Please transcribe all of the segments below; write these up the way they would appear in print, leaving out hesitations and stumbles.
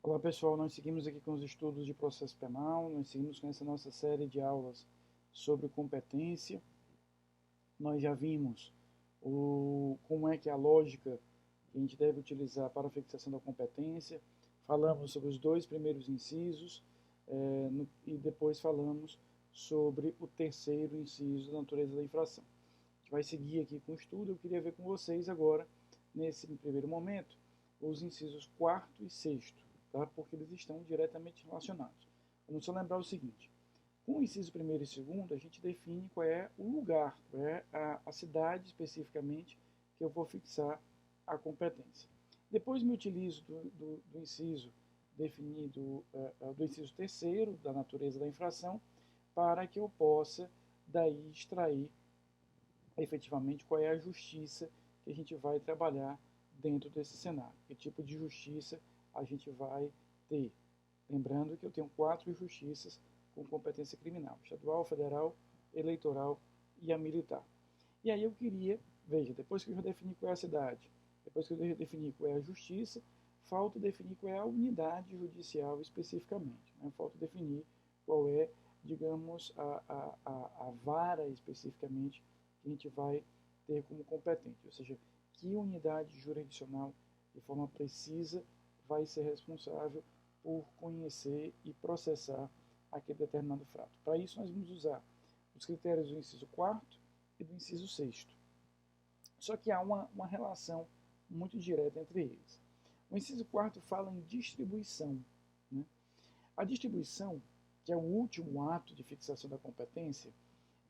Olá pessoal, nós seguimos aqui com os estudos de processo penal, nós seguimos com essa nossa série de aulas sobre competência. Nós já vimos como é que é a lógica que a gente deve utilizar para a fixação da competência, falamos sobre os dois primeiros incisos e depois falamos sobre o terceiro inciso da natureza da infração. A gente vai seguir aqui com o estudo, eu queria ver com vocês agora, nesse primeiro momento, os incisos quarto e sexto, tá? Porque eles estão diretamente relacionados. Vamos só lembrar o seguinte: com o inciso primeiro e segundo, a gente define qual é o lugar, qual é a cidade especificamente que eu vou fixar a competência. Depois me utilizo do inciso definido, do inciso terceiro, da natureza da infração, para que eu possa daí extrair efetivamente qual é a justiça que a gente vai trabalhar dentro desse cenário. Que tipo de justiça a gente vai ter. Lembrando que eu tenho 4 justiças com competência criminal: estadual, federal, eleitoral e a militar. E aí eu queria, veja, depois que eu já defini qual é a cidade, depois que eu já defini qual é a justiça, falta definir qual é a unidade judicial especificamente. Né? Falta definir qual é, digamos, a vara especificamente que a gente vai ter como competente, ou seja, que unidade jurisdicional, de forma precisa, vai ser responsável por conhecer e processar aquele determinado fato. Para isso, nós vamos usar os critérios do inciso 4º e do inciso 6º. Só que há uma relação muito direta entre eles. O inciso 4º fala em distribuição. Né? A distribuição, que é o último ato de fixação da competência,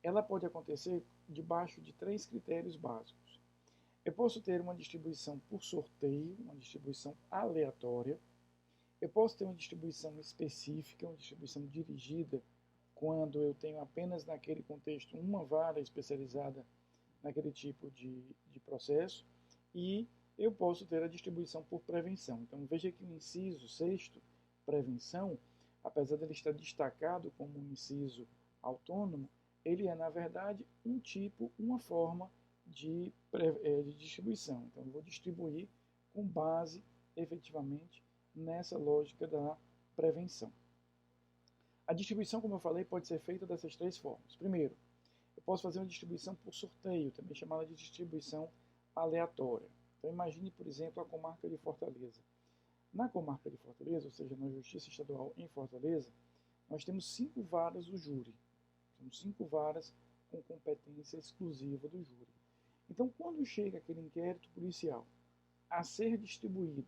ela pode acontecer debaixo de 3 critérios básicos. Eu posso ter uma distribuição por sorteio, uma distribuição aleatória. Eu posso ter uma distribuição específica, uma distribuição dirigida, quando eu tenho apenas naquele contexto uma vara especializada naquele tipo de processo. E eu posso ter a distribuição por prevenção. Então veja que o inciso 6º, prevenção, apesar de ele estar destacado como um inciso autônomo, ele é, na verdade, um tipo, uma forma de distribuição. Então, eu vou distribuir com base, efetivamente, nessa lógica da prevenção. A distribuição, como eu falei, pode ser feita dessas 3 formas. Primeiro, eu posso fazer uma distribuição por sorteio, também chamada de distribuição aleatória. Então, imagine, por exemplo, a comarca de Fortaleza. Na comarca de Fortaleza, ou seja, na Justiça Estadual em Fortaleza, nós temos 5 varas do júri. São 5 varas com competência exclusiva do júri. Então, quando chega aquele inquérito policial a ser distribuído,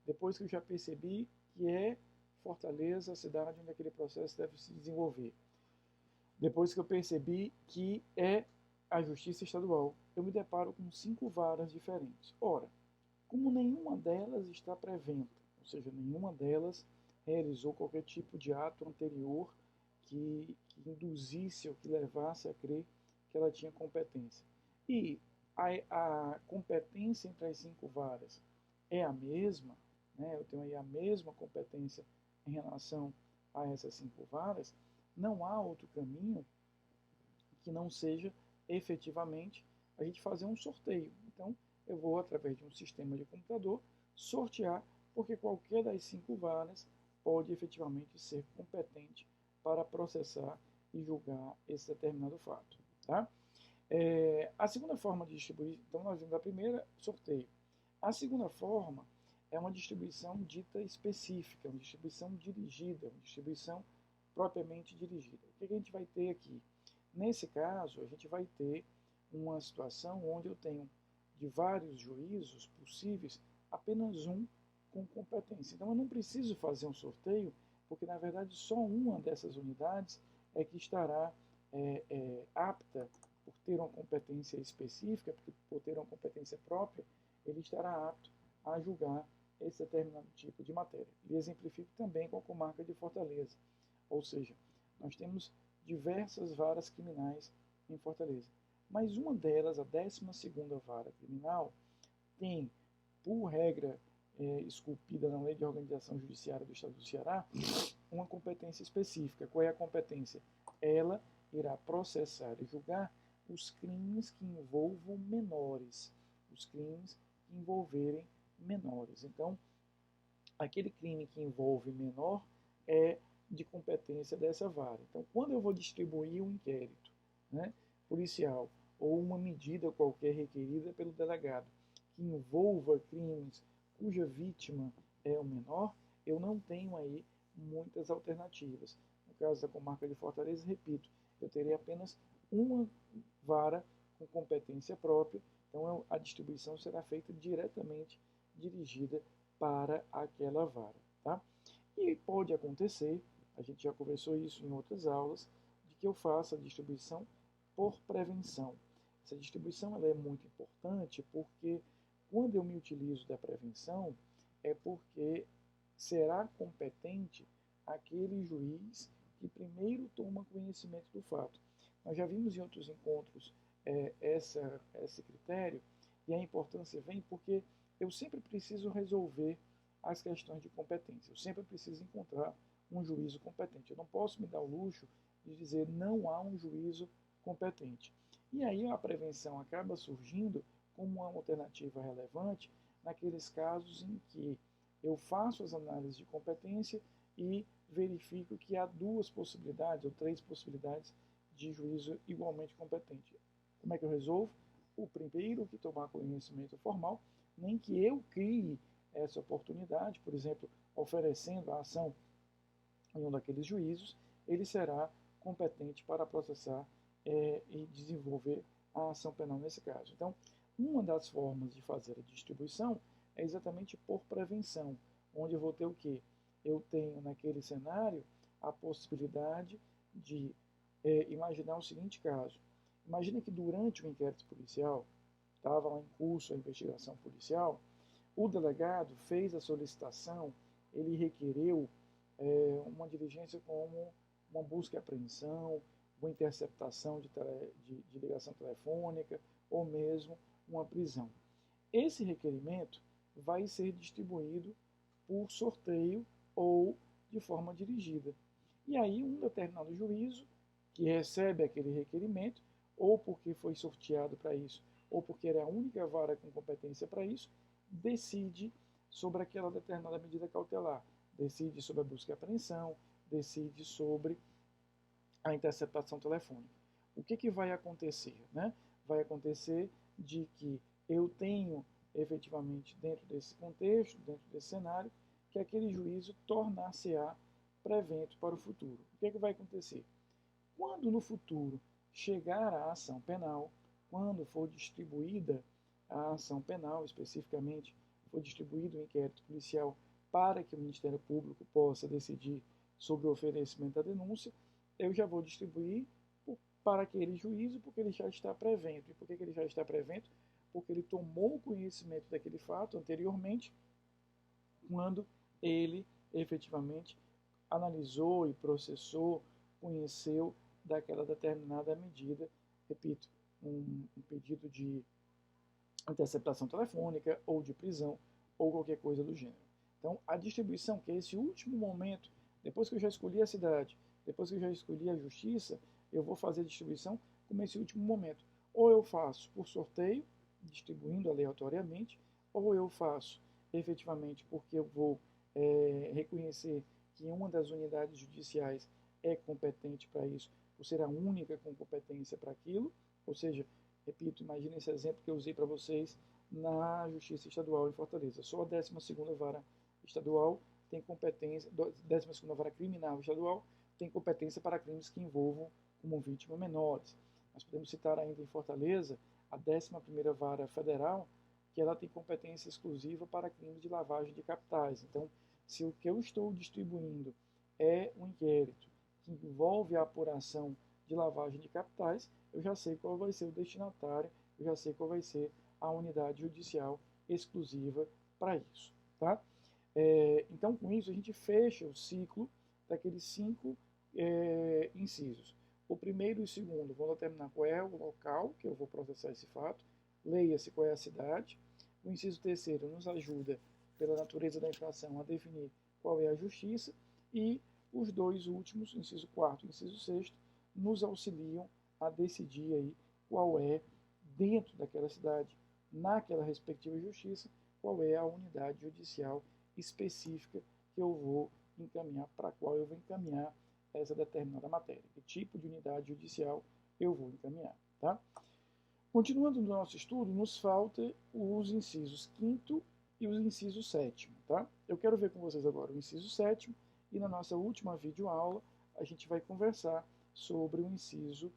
depois que eu já percebi que é Fortaleza a cidade onde aquele processo deve se desenvolver, depois que eu percebi que é a Justiça Estadual, eu me deparo com 5 varas diferentes. Ora, como nenhuma delas está preventa, ou seja, nenhuma delas realizou qualquer tipo de ato anterior que induzisse ou que levasse a crer que ela tinha competência. E a competência entre as 5 varas é a mesma, né? Eu tenho aí a mesma competência em relação a essas 5 varas, não há outro caminho que não seja efetivamente a gente fazer um sorteio. Então, eu vou, através de um sistema de computador, sortear, porque qualquer das 5 varas pode efetivamente ser competente para processar e julgar esse determinado fato. Tá? A segunda forma de distribuir, então nós vimos a primeira, sorteio. A segunda forma é uma distribuição dita específica, uma distribuição dirigida, uma distribuição propriamente dirigida. O que a gente vai ter aqui? Nesse caso, a gente vai ter uma situação onde eu tenho de vários juízos possíveis apenas um com competência. Então eu não preciso fazer um sorteio, porque na verdade só uma dessas unidades é que estará apta por ter uma competência específica, porque por ter uma competência própria, ele estará apto a julgar esse determinado tipo de matéria. E exemplifico também com a comarca de Fortaleza. Ou seja, nós temos diversas varas criminais em Fortaleza. Mas uma delas, a 12ª vara criminal, tem, por regra esculpida na Lei de Organização Judiciária do Estado do Ceará, uma competência específica. Qual é a competência? Ela irá processar e julgar os crimes que envolvam menores. Os crimes que envolverem menores. Então, aquele crime que envolve menor é de competência dessa vara. Então, quando eu vou distribuir um inquérito, né, policial ou uma medida qualquer requerida pelo delegado que envolva crimes cuja vítima é o menor, eu não tenho aí muitas alternativas. No caso da comarca de Fortaleza, repito, eu terei apenas uma vara com competência própria, então a distribuição será feita diretamente dirigida para aquela vara. Tá? E pode acontecer, a gente já conversou isso em outras aulas, de que eu faça a distribuição por prevenção. Essa distribuição ela é muito importante porque quando eu me utilizo da prevenção é porque será competente aquele juiz que primeiro toma conhecimento do fato. Nós já vimos em outros encontros esse critério e a importância vem porque eu sempre preciso resolver as questões de competência. Eu sempre preciso encontrar um juízo competente. Eu não posso me dar o luxo de dizer não há um juízo competente. E aí a prevenção acaba surgindo como uma alternativa relevante naqueles casos em que eu faço as análises de competência e verifico que há duas possibilidades ou três possibilidades de juízo igualmente competente. Como é que eu resolvo? O primeiro que tomar conhecimento formal, nem que eu crie essa oportunidade, por exemplo, oferecendo a ação em um daqueles juízos, ele será competente para processar e desenvolver a ação penal nesse caso. Então, uma das formas de fazer a distribuição é exatamente por prevenção, onde eu vou ter o quê? Eu tenho naquele cenário a possibilidade de imaginar o seguinte caso. Imagina que durante o inquérito policial, estava lá em curso a investigação policial, o delegado fez a solicitação, ele requereu uma diligência como uma busca e apreensão, uma interceptação de ligação telefônica ou mesmo uma prisão. Esse requerimento vai ser distribuído por sorteio ou de forma dirigida. E aí um determinado juízo que recebe aquele requerimento, ou porque foi sorteado para isso, ou porque era a única vara com competência para isso, decide sobre aquela determinada medida cautelar, decide sobre a busca e apreensão, decide sobre a interceptação telefônica. O que vai acontecer? Né? Vai acontecer de que eu tenho efetivamente dentro desse contexto, dentro desse cenário, que aquele juízo tornar-se-á prevento para o futuro. O que vai acontecer? Quando no futuro chegar a ação penal, quando for distribuída a ação penal, especificamente, for distribuído o inquérito policial para que o Ministério Público possa decidir sobre o oferecimento da denúncia, eu já vou distribuir para aquele juízo, porque ele já está prevento. E por que ele já está prevento? Porque ele tomou conhecimento daquele fato anteriormente, quando ele efetivamente analisou e processou, conheceu daquela determinada medida, repito, um pedido de interceptação telefônica ou de prisão ou qualquer coisa do gênero. Então, a distribuição, que é esse último momento, depois que eu já escolhi a cidade, depois que eu já escolhi a justiça, eu vou fazer a distribuição como esse último momento. Ou eu faço por sorteio, distribuindo aleatoriamente, ou eu faço efetivamente porque eu vou reconhecer que uma das unidades judiciais é competente para isso, por ser a única com competência para aquilo, ou seja, repito, imagine esse exemplo que eu usei para vocês na Justiça Estadual de Fortaleza. Só a 12ª Vara Estadual tem competência, 12ª Vara Criminal Estadual tem competência para crimes que envolvam como vítima menores. Nós podemos citar ainda em Fortaleza a 11ª Vara Federal, que ela tem competência exclusiva para crimes de lavagem de capitais. Então, se o que eu estou distribuindo é um inquérito que envolve a apuração de lavagem de capitais, eu já sei qual vai ser o destinatário, eu já sei qual vai ser a unidade judicial exclusiva para isso. Tá? Então, com isso, a gente fecha o ciclo daqueles 5 incisos. O primeiro e o segundo vão determinar qual é o local que eu vou processar esse fato, leia-se qual é a cidade. O inciso terceiro nos ajuda, pela natureza da infração, a definir qual é a justiça. E os dois últimos, inciso quarto e inciso sexto, nos auxiliam a decidir aí qual é, dentro daquela cidade, naquela respectiva justiça, qual é a unidade judicial específica que eu vou encaminhar, para a qual eu vou encaminhar essa determinada matéria, que tipo de unidade judicial eu vou encaminhar. Tá? Continuando no nosso estudo, nos falta os incisos 5º e os incisos 7º. Tá? Eu quero ver com vocês agora o inciso 7º e na nossa última videoaula a gente vai conversar sobre o inciso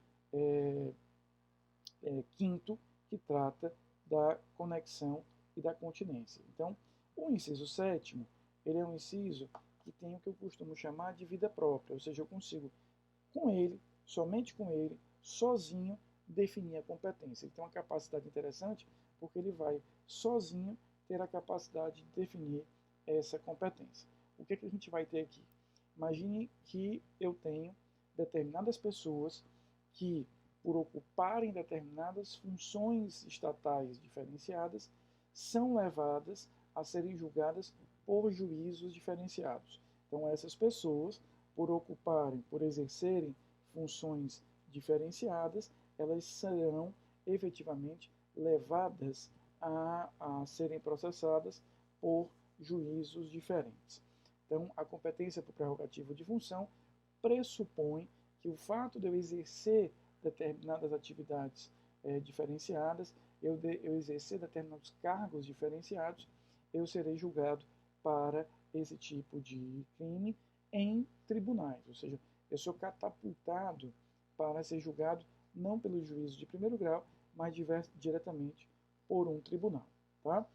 5º, que trata da conexão e da continência. Então, o inciso 7º, ele é um inciso que tem o que eu costumo chamar de vida própria, ou seja, eu consigo, com ele, somente com ele, sozinho, definir a competência. Ele tem uma capacidade interessante porque ele vai sozinho ter a capacidade de definir essa competência. O que é que a gente vai ter aqui? Imagine que eu tenho determinadas pessoas que, por ocuparem determinadas funções estatais diferenciadas, são levadas a serem julgadas por juízos diferenciados. Então, essas pessoas, por ocuparem, por exercerem funções diferenciadas, elas serão efetivamente levadas a serem processadas por juízos diferentes. Então, a competência por prerrogativa de função pressupõe que o fato de eu exercer determinadas atividades diferenciadas, eu exercer determinados cargos diferenciados, eu serei julgado para esse tipo de crime em tribunais, ou seja, eu sou catapultado para ser julgado não pelo juízo de primeiro grau, mas diretamente por um tribunal. Tá?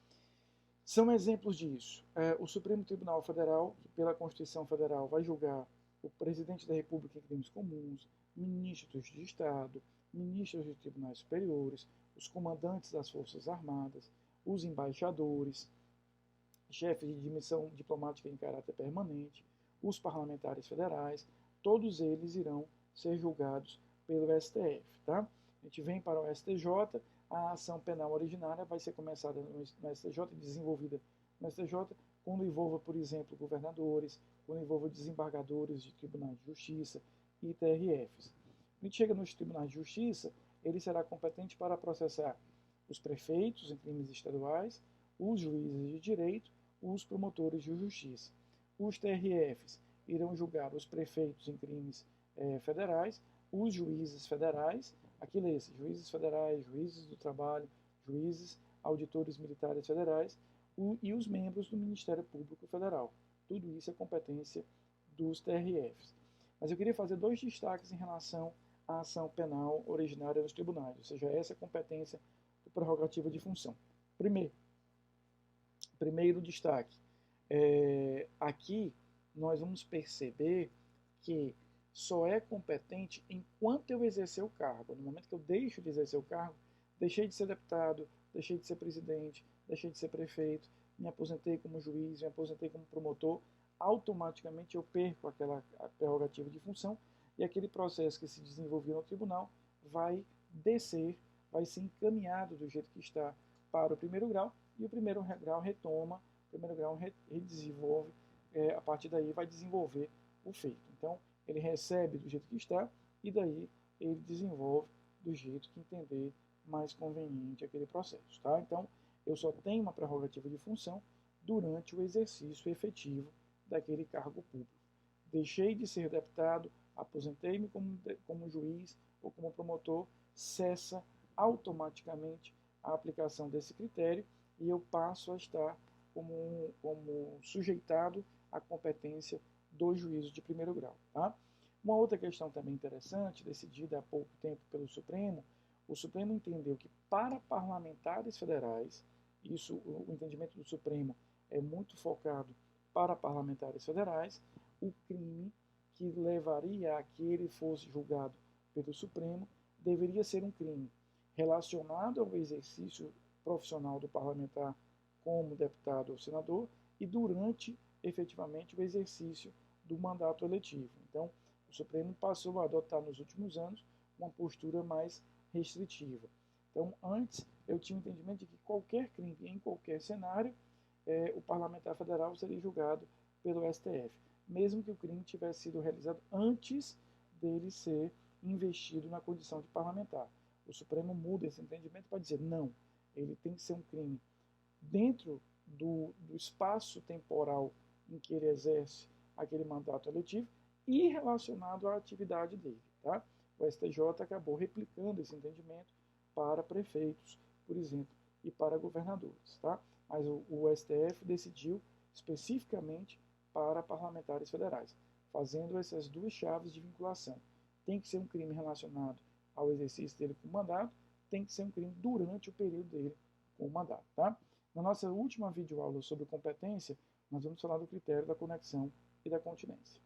São exemplos disso. O Supremo Tribunal Federal, que pela Constituição Federal vai julgar o presidente da República em crimes comuns, ministros de Estado, ministros de tribunais superiores, os comandantes das Forças Armadas, os embaixadores, chefes de missão diplomática em caráter permanente, os parlamentares federais, todos eles irão ser julgados pelo STF. Tá? A gente vem para o STJ, a ação penal originária vai ser começada no STJ, desenvolvida no STJ, quando envolva, por exemplo, governadores, quando envolva desembargadores de tribunais de justiça e TRFs. A gente chega nos tribunais de justiça, ele será competente para processar os prefeitos em crimes estaduais, os juízes de direito, os promotores de justiça. Os TRFs irão julgar os prefeitos em crimes federais, os juízes federais, aqui lê-se, juízes federais, juízes do trabalho, juízes, auditores militares federais e os membros do Ministério Público Federal. Tudo isso é competência dos TRFs. Mas eu queria fazer 2 destaques em relação à ação penal originária dos tribunais, ou seja, essa é a competência do prerrogativa de função. Primeiro destaque, aqui nós vamos perceber que só é competente enquanto eu exercer o cargo. No momento que eu deixo de exercer o cargo, deixei de ser deputado, deixei de ser presidente, deixei de ser prefeito, me aposentei como juiz, me aposentei como promotor, automaticamente eu perco aquela prerrogativa de função e aquele processo que se desenvolveu no tribunal vai descer, vai ser encaminhado do jeito que está para o primeiro grau e o primeiro grau retoma, o primeiro grau redesenvolve, a partir daí vai desenvolver o feito. Então, ele recebe do jeito que está e daí ele desenvolve do jeito que entender mais conveniente aquele processo. Tá? Então, eu só tenho uma prerrogativa de função durante o exercício efetivo daquele cargo público. Deixei de ser deputado, aposentei-me como juiz ou como promotor, cessa automaticamente a aplicação desse critério e eu passo a estar como sujeitado à competência do juízo de primeiro grau. Tá? Uma outra questão também interessante, decidida há pouco tempo pelo Supremo, o Supremo entendeu que para parlamentares federais, isso, o entendimento do Supremo é muito focado para parlamentares federais, o crime que levaria a que ele fosse julgado pelo Supremo deveria ser um crime relacionado ao exercício profissional do parlamentar como deputado ou senador e durante, efetivamente, o exercício do mandato eletivo. Então, o Supremo passou a adotar nos últimos anos uma postura mais restritiva. Então, antes, eu tinha o entendimento de que qualquer crime, em qualquer cenário, o parlamentar federal seria julgado pelo STF, mesmo que o crime tivesse sido realizado antes dele ser investido na condição de parlamentar. O Supremo muda esse entendimento para dizer, não, ele tem que ser um crime dentro do espaço temporal em que ele exerce aquele mandato eletivo e relacionado à atividade dele. Tá? O STJ acabou replicando esse entendimento para prefeitos, por exemplo, e para governadores. Tá? Mas o STF decidiu especificamente para parlamentares federais, fazendo essas duas chaves de vinculação. Tem que ser um crime relacionado ao exercício dele com o mandato, tem que ser um crime durante o período dele com o mandato. Tá? Na nossa última videoaula sobre competência, nós vamos falar do critério da conexão e da continência.